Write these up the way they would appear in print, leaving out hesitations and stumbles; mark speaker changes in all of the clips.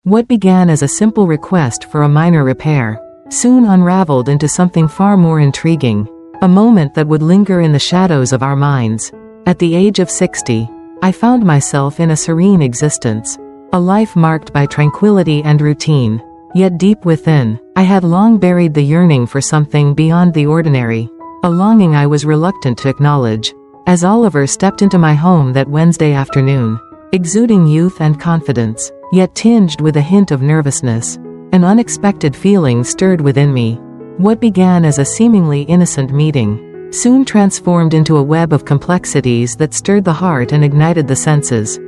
Speaker 1: What began as a simple request for a minor repair soon unraveled into something far more intriguing, a moment that would linger in the shadows of our minds. At the age of 60, I found myself in a serene existence, a life marked by tranquility and routine. Yet deep within, I had long buried the yearning for something beyond the ordinary, a longing I was reluctant to acknowledge. As Oliver stepped into my home that Wednesday afternoon, exuding youth and confidence, yet tinged with a hint of nervousness, an unexpected feeling stirred within me. What began as a seemingly innocent meeting soon transformed into a web of complexities that stirred the heart and ignited the senses.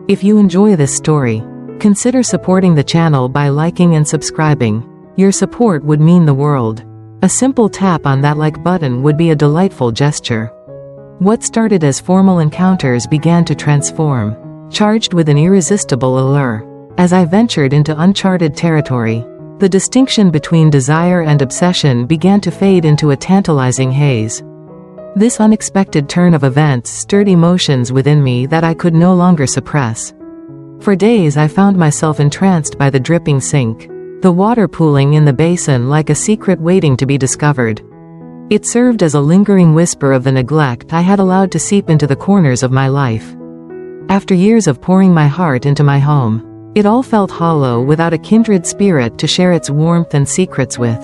Speaker 1: If you enjoy this story, consider supporting the channel by liking and subscribing. Your support would mean the world. A simple tap on that like button would be a delightful gesture. What started as formal encounters began to transform, charged with an irresistible allure. As I ventured into uncharted territory, the distinction between desire and obsession began to fade into a tantalizing haze. This unexpected turn of events stirred emotions within me that I could no longer suppress. For days I found myself entranced by the dripping sink, the water pooling in the basin like a secret waiting to be discovered. It served as a lingering whisper of the neglect I had allowed to seep into the corners of my life. After years of pouring my heart into my home, it all felt hollow without a kindred spirit to share its warmth and secrets with.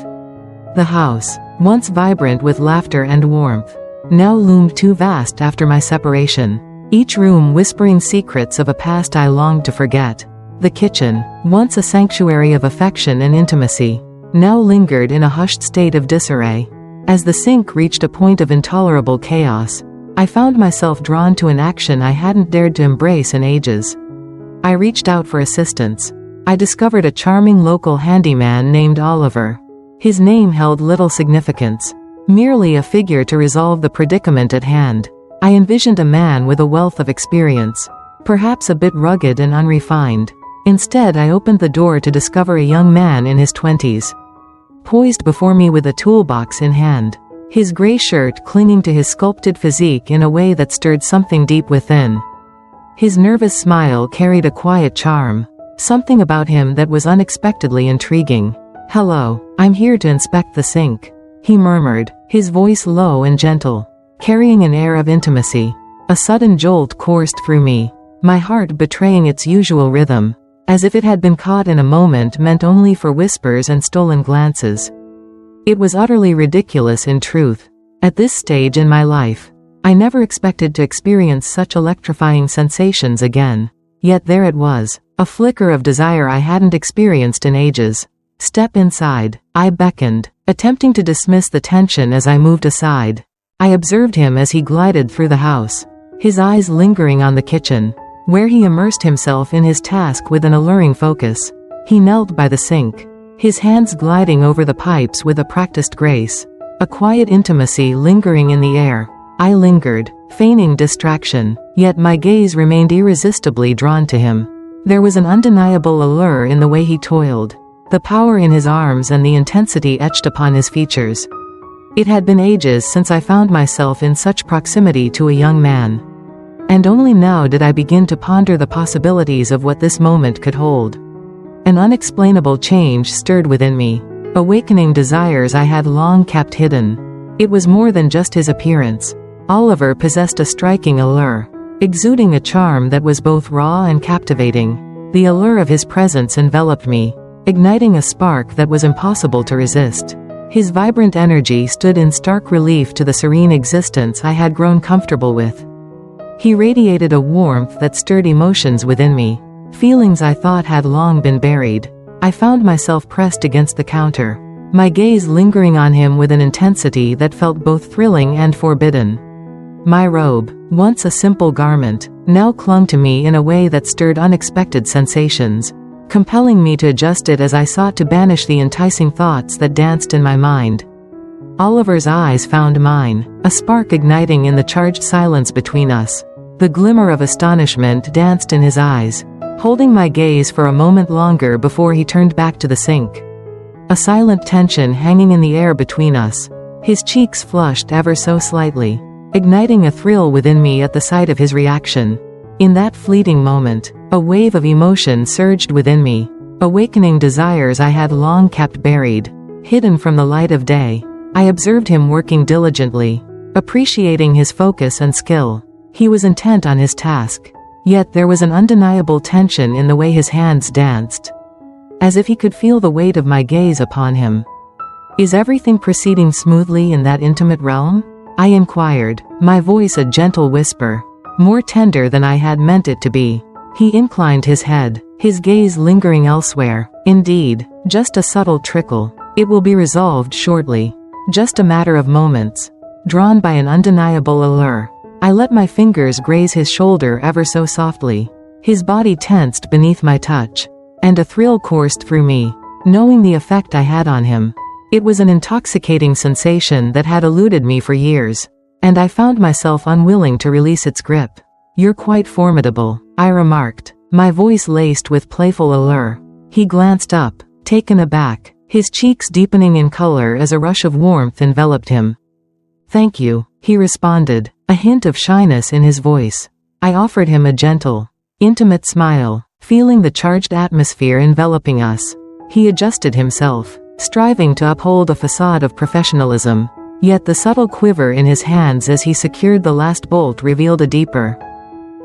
Speaker 1: The house, once vibrant with laughter and warmth, now loomed too vast after my separation, each room whispering secrets of a past I longed to forget. The kitchen, once a sanctuary of affection and intimacy, now lingered in a hushed state of disarray. As the sink reached a point of intolerable chaos, I found myself drawn to an action I hadn't dared to embrace in ages. I reached out for assistance. I discovered a charming local handyman named Oliver. His name held little significance, merely a figure to resolve the predicament at hand. I envisioned a man with a wealth of experience, perhaps a bit rugged and unrefined. Instead, I opened the door to discover a young man in his 20s, poised before me with a toolbox in hand, his gray shirt clinging to his sculpted physique in a way that stirred something deep within. His nervous smile carried a quiet charm, something about him that was unexpectedly intriguing. "Hello, I'm here to inspect the sink," he murmured, his voice low and gentle, carrying an air of intimacy. A sudden jolt coursed through me, my heart betraying its usual rhythm, as if it had been caught in a moment meant only for whispers and stolen glances. It was utterly ridiculous in truth. At this stage in my life, I never expected to experience such electrifying sensations again. Yet there it was, a flicker of desire I hadn't experienced in ages. "Step inside," I beckoned, attempting to dismiss the tension as I moved aside. I observed him as he glided through the house, his eyes lingering on the kitchen, where he immersed himself in his task with an alluring focus. He knelt by the sink, his hands gliding over the pipes with a practiced grace, a quiet intimacy lingering in the air. I lingered, feigning distraction, yet my gaze remained irresistibly drawn to him. There was an undeniable allure in the way he toiled, the power in his arms and the intensity etched upon his features. It had been ages since I found myself in such proximity to a young man, and only now did I begin to ponder the possibilities of what this moment could hold. An unexplainable change stirred within me, awakening desires I had long kept hidden. It was more than just his appearance. Oliver possessed a striking allure, exuding a charm that was both raw and captivating. The allure of his presence enveloped me, igniting a spark that was impossible to resist. His vibrant energy stood in stark relief to the serene existence I had grown comfortable with. He radiated a warmth that stirred emotions within me, feelings I thought had long been buried. I found myself pressed against the counter, my gaze lingering on him with an intensity that felt both thrilling and forbidden. My robe, once a simple garment, now clung to me in a way that stirred unexpected sensations, compelling me to adjust it as I sought to banish the enticing thoughts that danced in my mind. Oliver's eyes found mine, a spark igniting in the charged silence between us. The glimmer of astonishment danced in his eyes, holding my gaze for a moment longer before he turned back to the sink. A silent tension hanging in the air between us. His cheeks flushed ever so slightly, igniting a thrill within me at the sight of his reaction. In that fleeting moment, a wave of emotion surged within me, awakening desires I had long kept buried, hidden from the light of day. I observed him working diligently, appreciating his focus and skill. He was intent on his task, yet there was an undeniable tension in the way his hands danced, as if he could feel the weight of my gaze upon him. "Is everything proceeding smoothly in that intimate realm?" I inquired, my voice a gentle whisper, more tender than I had meant it to be. He inclined his head, his gaze lingering elsewhere. "Indeed, just a subtle trickle. It will be resolved shortly. Just a matter of moments." Drawn by an undeniable allure, I let my fingers graze his shoulder ever so softly. His body tensed beneath my touch, and a thrill coursed through me, knowing the effect I had on him. It was an intoxicating sensation that had eluded me for years, and I found myself unwilling to release its grip. "You're quite formidable," I remarked, my voice laced with playful allure. He glanced up, taken aback, his cheeks deepening in color as a rush of warmth enveloped him. "Thank you," he responded, a hint of shyness in his voice. I offered him a gentle, intimate smile, feeling the charged atmosphere enveloping us. He adjusted himself, striving to uphold a facade of professionalism, yet the subtle quiver in his hands as he secured the last bolt revealed a deeper,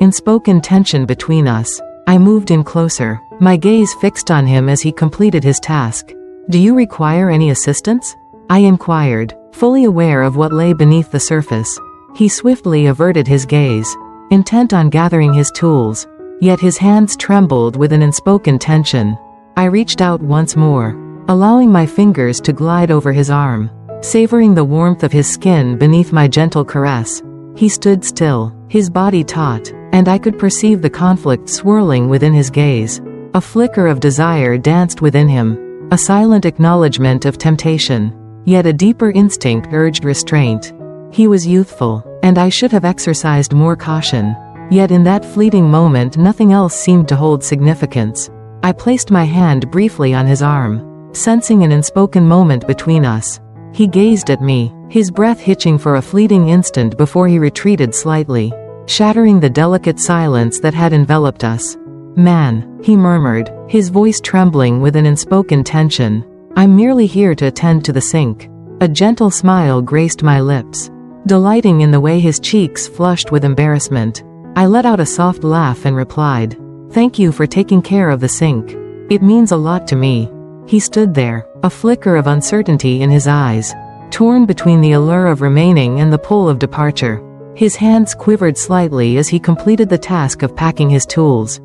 Speaker 1: unspoken tension between us. I moved in closer, my gaze fixed on him as he completed his task. "Do you require any assistance?" I inquired, fully aware of what lay beneath the surface. He swiftly averted his gaze, intent on gathering his tools, yet his hands trembled with an unspoken tension. I reached out once more, allowing my fingers to glide over his arm, savoring the warmth of his skin beneath my gentle caress. He stood still, his body taut, and I could perceive the conflict swirling within his gaze. A flicker of desire danced within him, a silent acknowledgement of temptation, yet a deeper instinct urged restraint. He was youthful, and I should have exercised more caution. Yet in that fleeting moment nothing else seemed to hold significance. I placed my hand briefly on his arm, sensing an unspoken moment between us. He gazed at me, his breath hitching for a fleeting instant before he retreated slightly, shattering the delicate silence that had enveloped us. "Man," he murmured, his voice trembling with an unspoken tension, "I'm merely here to attend to the sink." A gentle smile graced my lips, delighting in the way his cheeks flushed with embarrassment. I let out a soft laugh and replied, "Thank you for taking care of the sink. It means a lot to me." He stood there, a flicker of uncertainty in his eyes, torn between the allure of remaining and the pull of departure. His hands quivered slightly as he completed the task of packing his tools,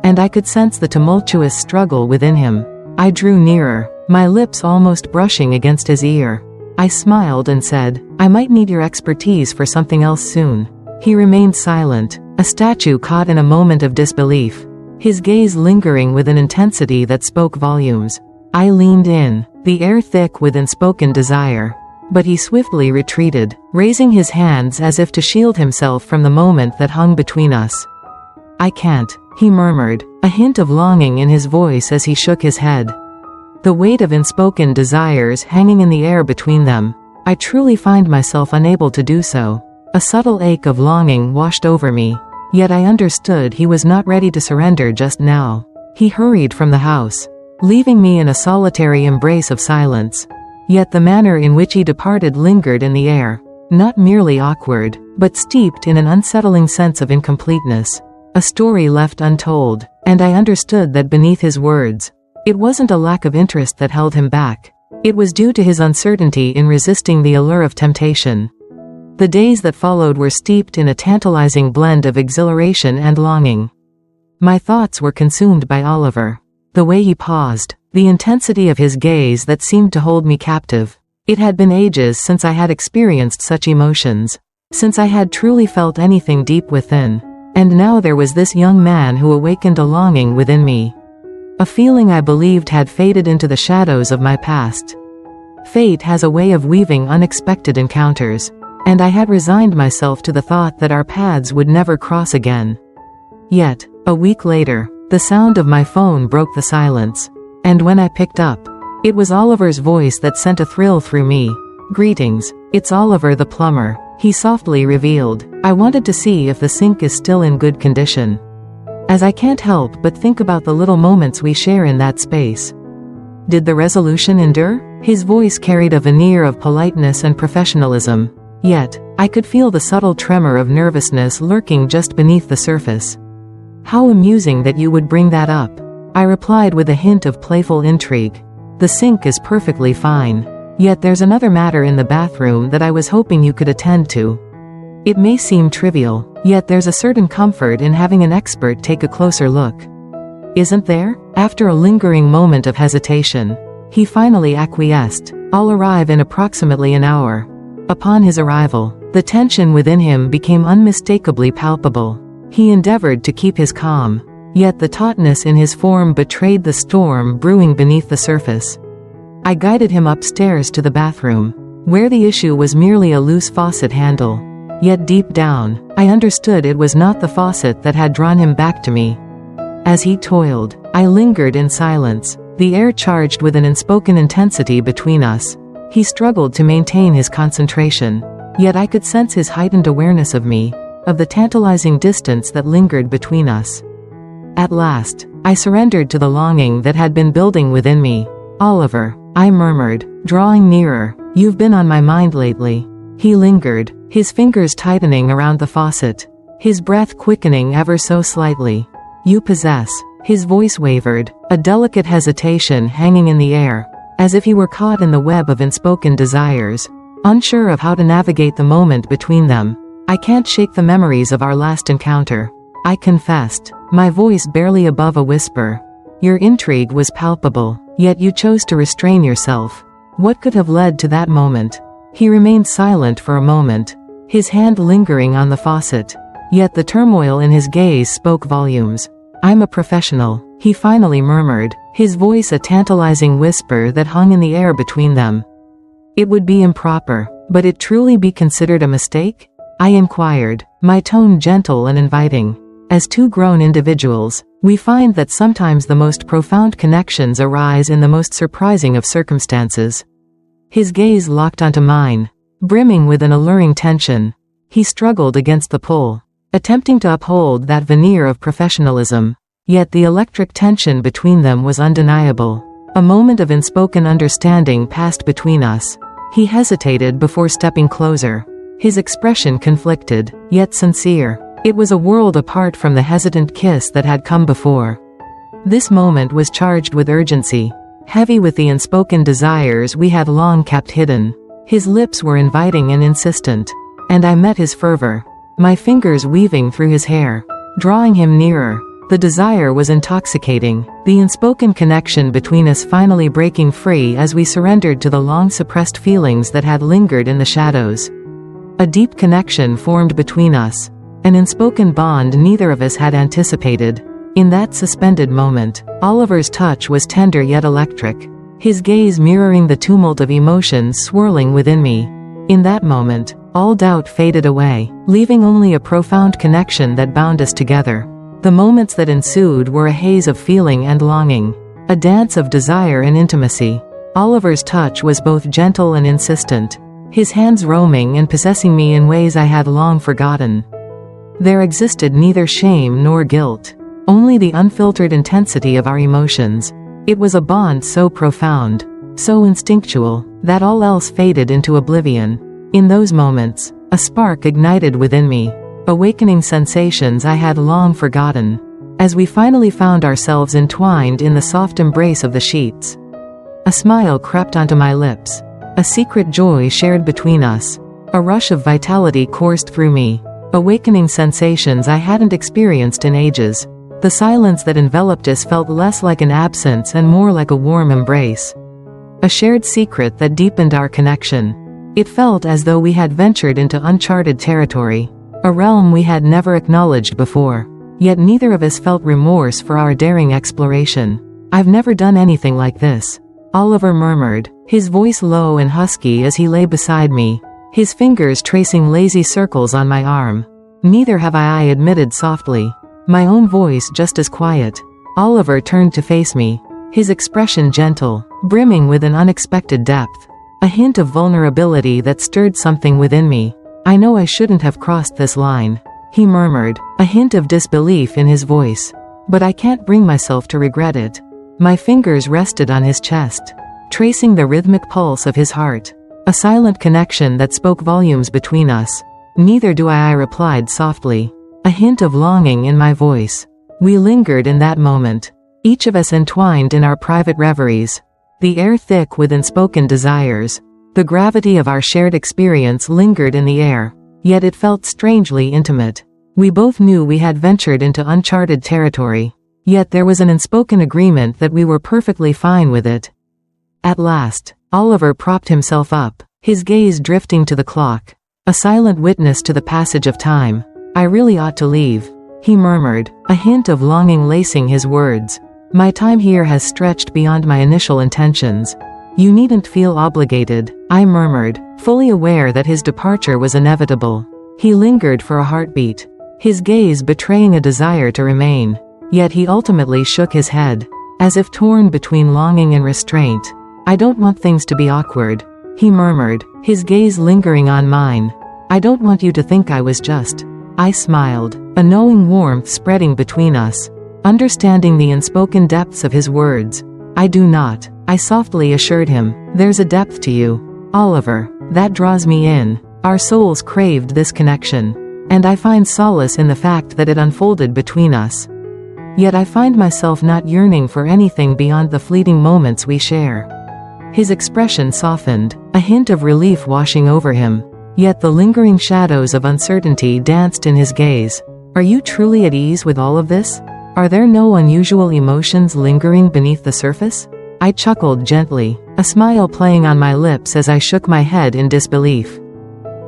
Speaker 1: and I could sense the tumultuous struggle within him. I drew nearer, my lips almost brushing against his ear. I smiled and said, "I might need your expertise for something else soon." He remained silent, a statue caught in a moment of disbelief, his gaze lingering with an intensity that spoke volumes. I leaned in, the air thick with unspoken desire, but he swiftly retreated, raising his hands as if to shield himself from the moment that hung between us. "I can't," he murmured, a hint of longing in his voice as he shook his head, the weight of unspoken desires hanging in the air between them. I truly find myself unable to do so. A subtle ache of longing washed over me, yet I understood he was not ready to surrender just now. He hurried from the house, leaving me in a solitary embrace of silence. Yet the manner in which he departed lingered in the air, not merely awkward, but steeped in an unsettling sense of incompleteness. A story left untold, and I understood that beneath his words, it wasn't a lack of interest that held him back. It was due to his uncertainty in resisting the allure of temptation. The days that followed were steeped in a tantalizing blend of exhilaration and longing. My thoughts were consumed by Oliver. The way he paused, the intensity of his gaze that seemed to hold me captive. It had been ages since I had experienced such emotions, since I had truly felt anything deep within. And now there was this young man who awakened a longing within me, a feeling I believed had faded into the shadows of my past. Fate has a way of weaving unexpected encounters, and I had resigned myself to the thought that our paths would never cross again. Yet, a week later, the sound of my phone broke the silence, and when I picked up, it was Oliver's voice that sent a thrill through me. "Greetings, it's Oliver the plumber," he softly revealed. "I wanted to see if the sink is still in good condition." as I can't help but think about the little moments we share in that space. Did the resolution endure? His voice carried a veneer of politeness and professionalism, yet I could feel the subtle tremor of nervousness lurking just beneath the surface. How amusing that you would bring that up, I replied with a hint of playful intrigue. The sink is perfectly fine. Yet there's another matter in the bathroom that I was hoping you could attend to. It may seem trivial, yet there's a certain comfort in having an expert take a closer look. Isn't there? After a lingering moment of hesitation, he finally acquiesced. I'll arrive in approximately an hour. Upon his arrival, the tension within him became unmistakably palpable. He endeavored to keep his calm, yet the tautness in his form betrayed the storm brewing beneath the surface. I guided him upstairs to the bathroom, where the issue was merely a loose faucet handle. Yet deep down, I understood it was not the faucet that had drawn him back to me. As he toiled, I lingered in silence, the air charged with an unspoken intensity between us. He struggled to maintain his concentration, yet I could sense his heightened awareness of me, of the tantalizing distance that lingered between us. At last, I surrendered to the longing that had been building within me. Oliver, I murmured, drawing nearer, you've been on my mind lately. He lingered, his fingers tightening around the faucet, his breath quickening ever so slightly. You possess. His voice wavered, a delicate hesitation hanging in the air, as if he were caught in the web of unspoken desires, unsure of how to navigate the moment between them. I can't shake the memories of our last encounter, I confessed, my voice barely above a whisper. Your intrigue was palpable, yet you chose to restrain yourself. What could have led to that moment? He remained silent for a moment, his hand lingering on the faucet, yet the turmoil in his gaze spoke volumes. I'm a professional, he finally murmured, his voice a tantalizing whisper that hung in the air between them. It would be improper, but it truly be considered a mistake? I inquired, my tone gentle and inviting. As two grown individuals, we find that sometimes the most profound connections arise in the most surprising of circumstances. His gaze locked onto mine, brimming with an alluring tension. He struggled against the pull, attempting to uphold that veneer of professionalism, yet the electric tension between them was undeniable. A moment of unspoken understanding passed between us. He hesitated before stepping closer, his expression conflicted, yet sincere. It was a world apart from the hesitant kiss that had come before. This moment was charged with urgency, heavy with the unspoken desires we had long kept hidden. His lips were inviting and insistent, and I met his fervor, my fingers weaving through his hair, drawing him nearer. The desire was intoxicating, the unspoken connection between us finally breaking free as we surrendered to the long-suppressed feelings that had lingered in the shadows. A deep connection formed between us, an unspoken bond neither of us had anticipated. In that suspended moment, Oliver's touch was tender yet electric, his gaze mirroring the tumult of emotions swirling within me. In that moment, all doubt faded away, leaving only a profound connection that bound us together. The moments that ensued were a haze of feeling and longing, a dance of desire and intimacy. Oliver's touch was both gentle and insistent, his hands roaming and possessing me in ways I had long forgotten. There existed neither shame nor guilt, only the unfiltered intensity of our emotions. It was a bond so profound, so instinctual, that all else faded into oblivion. In those moments, a spark ignited within me, awakening sensations I had long forgotten. As we finally found ourselves entwined in the soft embrace of the sheets, a smile crept onto my lips, a secret joy shared between us. A rush of vitality coursed through me, awakening sensations I hadn't experienced in ages. The silence that enveloped us felt less like an absence and more like a warm embrace, a shared secret that deepened our connection. It felt as though we had ventured into uncharted territory, a realm we had never acknowledged before. Yet neither of us felt remorse for our daring exploration. I've never done anything like this, Oliver murmured, his voice low and husky as he lay beside me, his fingers tracing lazy circles on my arm. Neither have I admitted softly, my own voice just as quiet. Oliver turned to face me, his expression gentle, brimming with an unexpected depth, a hint of vulnerability that stirred something within me. I know I shouldn't have crossed this line, he murmured, a hint of disbelief in his voice. But I can't bring myself to regret it. My fingers rested on his chest, tracing the rhythmic pulse of his heart. A silent connection that spoke volumes between us. Neither do I replied softly, a hint of longing in my voice. We lingered in that moment, each of us entwined in our private reveries, the air thick with unspoken desires. The gravity of our shared experience lingered in the air, yet it felt strangely intimate. We both knew we had ventured into uncharted territory, yet there was an unspoken agreement that we were perfectly fine with it. At last, Oliver propped himself up, his gaze drifting to the clock, a silent witness to the passage of time. I really ought to leave, he murmured, a hint of longing lacing his words. My time here has stretched beyond my initial intentions. You needn't feel obligated, I murmured, fully aware that his departure was inevitable. He lingered for a heartbeat, his gaze betraying a desire to remain. Yet he ultimately shook his head, as if torn between longing and restraint. I don't want things to be awkward, he murmured, his gaze lingering on mine. I don't want you to think I was just. I smiled, a knowing warmth spreading between us, understanding the unspoken depths of his words. I do not, I softly assured him. There's a depth to you, Oliver, that draws me in. Our souls craved this connection, and I find solace in the fact that it unfolded between us. Yet I find myself not yearning for anything beyond the fleeting moments we share. His expression softened, a hint of relief washing over him, yet the lingering shadows of uncertainty danced in his gaze. Are you truly at ease with all of this? Are there no unusual emotions lingering beneath the surface? I chuckled gently, a smile playing on my lips as I shook my head in disbelief.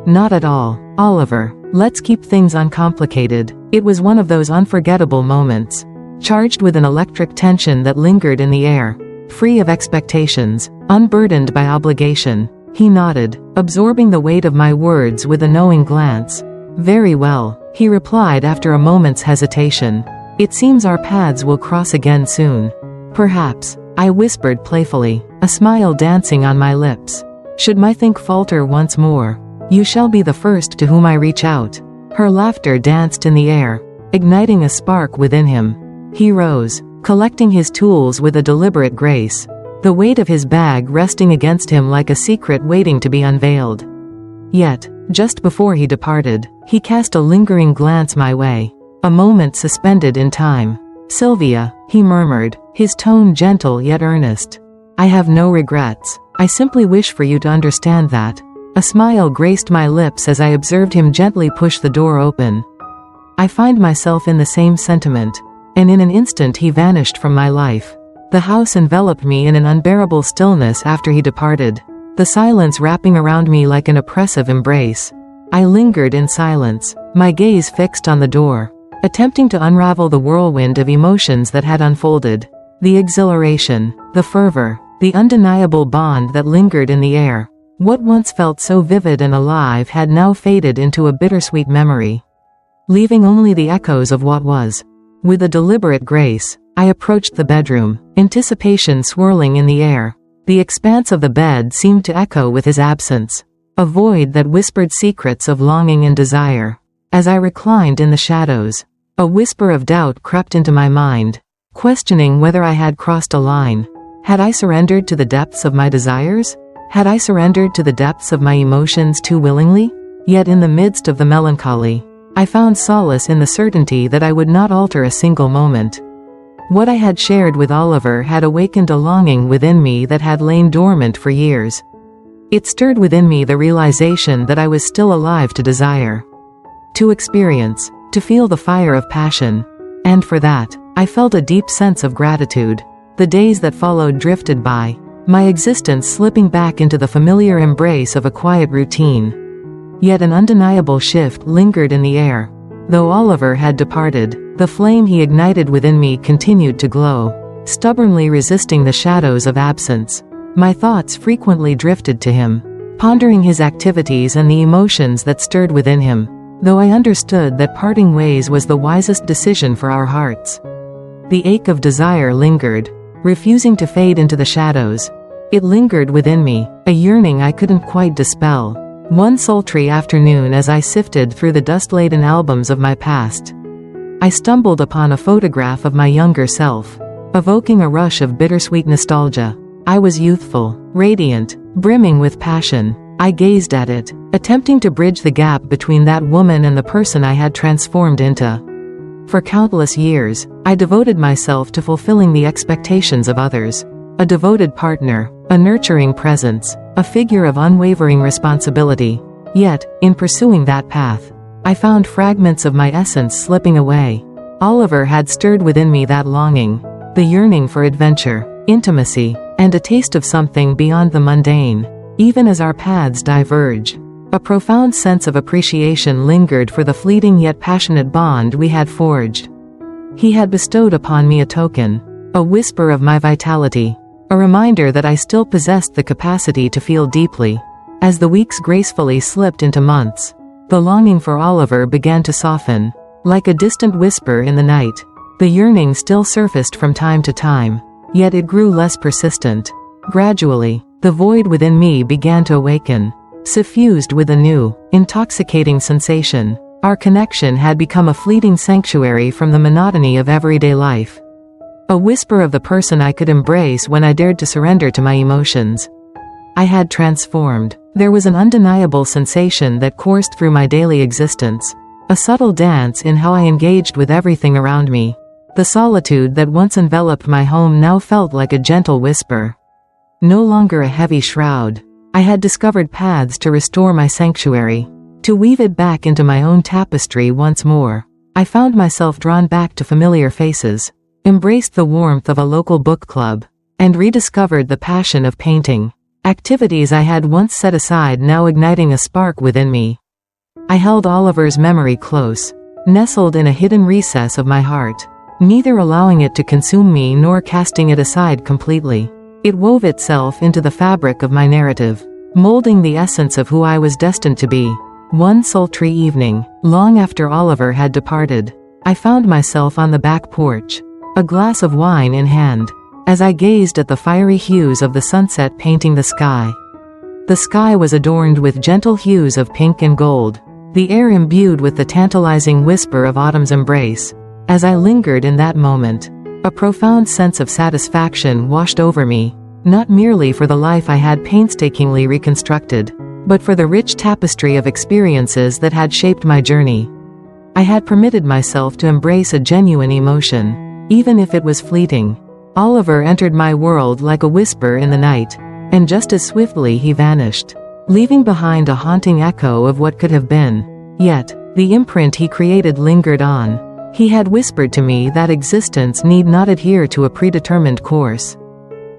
Speaker 1: Not at all, Oliver. Let's keep things uncomplicated. It was one of those unforgettable moments, charged with an electric tension that lingered in the air, free of expectations, unburdened by obligation. He nodded, absorbing the weight of my words with a knowing glance. Very well, he replied after a moment's hesitation. It seems our paths will cross again soon. Perhaps, I whispered playfully, a smile dancing on my lips. Should my think falter once more, you shall be the first to whom I reach out. Her laughter danced in the air, igniting a spark within him. He rose, collecting his tools with a deliberate grace, the weight of his bag resting against him like a secret waiting to be unveiled. Yet, just before he departed, he cast a lingering glance my way, a moment suspended in time. Sylvia, he murmured, his tone gentle yet earnest. I have no regrets. I simply wish for you to understand that. A smile graced my lips as I observed him gently push the door open. I find myself in the same sentiment, and in an instant he vanished from my life. The house enveloped me in an unbearable stillness after he departed, the silence wrapping around me like an oppressive embrace. I lingered in silence, my gaze fixed on the door, attempting to unravel the whirlwind of emotions that had unfolded. The exhilaration, the fervor, the undeniable bond that lingered in the air. What once felt so vivid and alive had now faded into a bittersweet memory, leaving only the echoes of what was. With a deliberate grace, I approached the bedroom, anticipation swirling in the air. The expanse of the bed seemed to echo with his absence, a void that whispered secrets of longing and desire. As I reclined in the shadows, a whisper of doubt crept into my mind, questioning whether I had crossed a line. Had I surrendered to the depths of my desires? Had I surrendered to the depths of my emotions too willingly? Yet in the midst of the melancholy, I found solace in the certainty that I would not alter a single moment. What I had shared with Oliver had awakened a longing within me that had lain dormant for years. It stirred within me the realization that I was still alive to desire, to experience, to feel the fire of passion. And for that, I felt a deep sense of gratitude. The days that followed drifted by, my existence slipping back into the familiar embrace of a quiet routine. Yet an undeniable shift lingered in the air. Though Oliver had departed, the flame he ignited within me continued to glow, stubbornly resisting the shadows of absence. My thoughts frequently drifted to him, pondering his activities and the emotions that stirred within him, though I understood that parting ways was the wisest decision for our hearts. The ache of desire lingered, refusing to fade into the shadows. It lingered within me, a yearning I couldn't quite dispel, One sultry afternoon, as I sifted through the dust-laden albums of my past, I stumbled upon a photograph of my younger self, evoking a rush of bittersweet nostalgia. I was youthful, radiant, brimming with passion. I gazed at it, attempting to bridge the gap between that woman and the person I had transformed into. For countless years, I devoted myself to fulfilling the expectations of others. A devoted partner, a nurturing presence, a figure of unwavering responsibility. Yet, in pursuing that path, I found fragments of my essence slipping away. Oliver had stirred within me that longing, the yearning for adventure, intimacy, and a taste of something beyond the mundane. Even as our paths diverge, a profound sense of appreciation lingered for the fleeting yet passionate bond we had forged. He had bestowed upon me a token, a whisper of my vitality, a reminder that I still possessed the capacity to feel deeply. As the weeks gracefully slipped into months, the longing for Oliver began to soften. Like a distant whisper in the night, the yearning still surfaced from time to time, yet it grew less persistent. Gradually, the void within me began to awaken, suffused with a new, intoxicating sensation. Our connection had become a fleeting sanctuary from the monotony of everyday life. A whisper of the person I could embrace when I dared to surrender to my emotions. I had transformed. There was an undeniable sensation that coursed through my daily existence, a subtle dance in how I engaged with everything around me. The solitude that once enveloped my home now felt like a gentle whisper. No longer a heavy shroud, I had discovered paths to restore my sanctuary, to weave it back into my own tapestry once more. I found myself drawn back to familiar faces, embraced the warmth of a local book club, and rediscovered the passion of painting. Activities I had once set aside now igniting a spark within me. I held Oliver's memory close, nestled in a hidden recess of my heart, neither allowing it to consume me nor casting it aside completely. It wove itself into the fabric of my narrative, molding the essence of who I was destined to be. One sultry evening, long after Oliver had departed, I found myself on the back porch, a glass of wine in hand, as I gazed at the fiery hues of the sunset painting the sky. The sky was adorned with gentle hues of pink and gold, the air imbued with the tantalizing whisper of autumn's embrace. As I lingered in that moment, a profound sense of satisfaction washed over me, not merely for the life I had painstakingly reconstructed, but for the rich tapestry of experiences that had shaped my journey. I had permitted myself to embrace a genuine emotion, even if it was fleeting. Oliver entered my world like a whisper in the night, and just as swiftly he vanished, leaving behind a haunting echo of what could have been. Yet, the imprint he created lingered on. He had whispered to me that existence need not adhere to a predetermined course.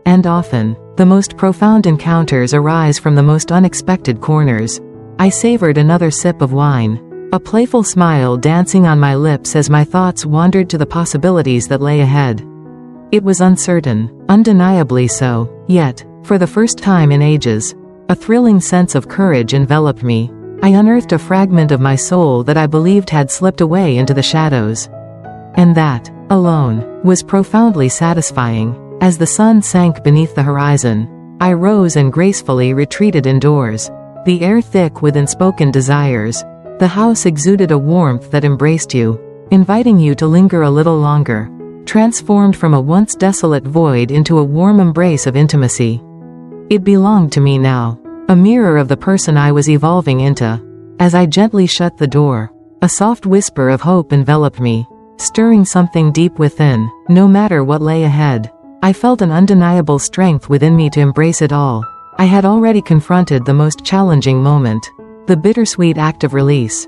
Speaker 1: And often, the most profound encounters arise from the most unexpected corners. I savored another sip of wine, a playful smile dancing on my lips as my thoughts wandered to the possibilities that lay ahead. It was uncertain, undeniably so, yet, for the first time in ages, a thrilling sense of courage enveloped me. I unearthed a fragment of my soul that I believed had slipped away into the shadows. And that, alone, was profoundly satisfying. As the sun sank beneath the horizon, I rose and gracefully retreated indoors, the air thick with unspoken desires. The house exuded a warmth that embraced you, inviting you to linger a little longer, transformed from a once desolate void into a warm embrace of intimacy. It belonged to me now, a mirror of the person I was evolving into. As I gently shut the door, a soft whisper of hope enveloped me, stirring something deep within. No matter what lay ahead, I felt an undeniable strength within me to embrace it all. I had already confronted the most challenging moment, the bittersweet act of release,